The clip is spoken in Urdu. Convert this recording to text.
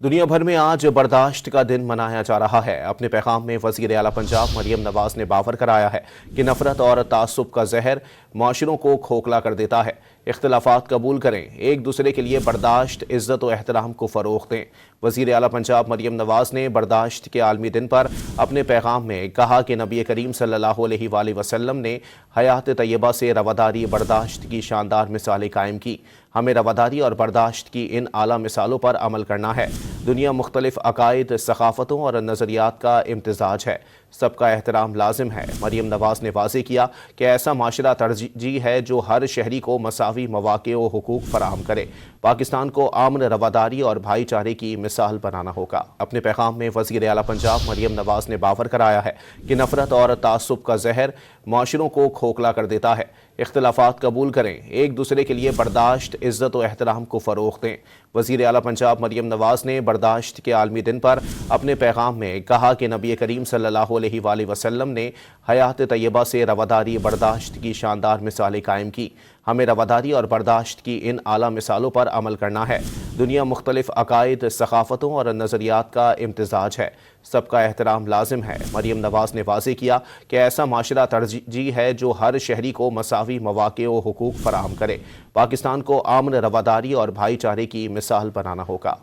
دنیا بھر میں آج برداشت کا دن منایا جا رہا ہے۔ اپنے پیغام میں وزیر اعلیٰ پنجاب مریم نواز نے باور کرایا ہے کہ نفرت اور تعصب کا زہر معاشروں کو کھوکھلا کر دیتا ہے۔ اختلافات قبول کریں، ایک دوسرے کے لیے برداشت، عزت و احترام کو فروغ دیں۔ وزیر اعلیٰ پنجاب مریم نواز نے برداشت کے عالمی دن پر اپنے پیغام میں کہا کہ نبی کریم صلی اللہ علیہ وآلہ وسلم نے حیات طیبہ سے رواداری برداشت کی شاندار مثالیں قائم کی۔ ہمیں رواداری اور برداشت کی ان اعلیٰ مثالوں پر عمل کرنا ہے۔ دنیا مختلف عقائد، ثقافتوں اور نظریات کا امتزاج ہے، سب کا احترام لازم ہے۔ مریم نواز نے واضح کیا کہ ایسا معاشرہ ترجیح ہے جو ہر شہری کو مساوی مواقع و حقوق فراہم کرے۔ پاکستان کو امن، رواداری اور بھائی چارے کی مثال بنانا ہوگا۔ اپنے پیغام میں وزیر اعلیٰ پنجاب مریم نواز نے باور کرایا ہے کہ نفرت اور تعصب کا زہر معاشروں کو کھوکھلا کر دیتا ہے۔ اختلافات قبول کریں، ایک دوسرے کے لیے برداشت، عزت و احترام کو فروغ دیں۔ وزیر اعلیٰ پنجاب مریم نواز نے برداشت کے عالمی دن پر اپنے پیغام میں کہا کہ نبی کریم صلی اللہ علیہ وآلہ وسلم نے حیات طیبہ سے رواداری برداشت کی شاندار مثالیں قائم کی۔ ہمیں رواداری اور برداشت کی ان اعلیٰ مثالوں پر عمل کرنا ہے۔ دنیا مختلف عقائد، ثقافتوں اور نظریات کا امتزاج ہے، سب کا احترام لازم ہے۔ مریم نواز نے واضح کیا کہ ایسا معاشرہ ترجیح ہے جو ہر شہری کو مساوی مواقع و حقوق فراہم کرے۔ پاکستان کو امن، رواداری اور بھائی چارے کی مثال بنانا ہوگا۔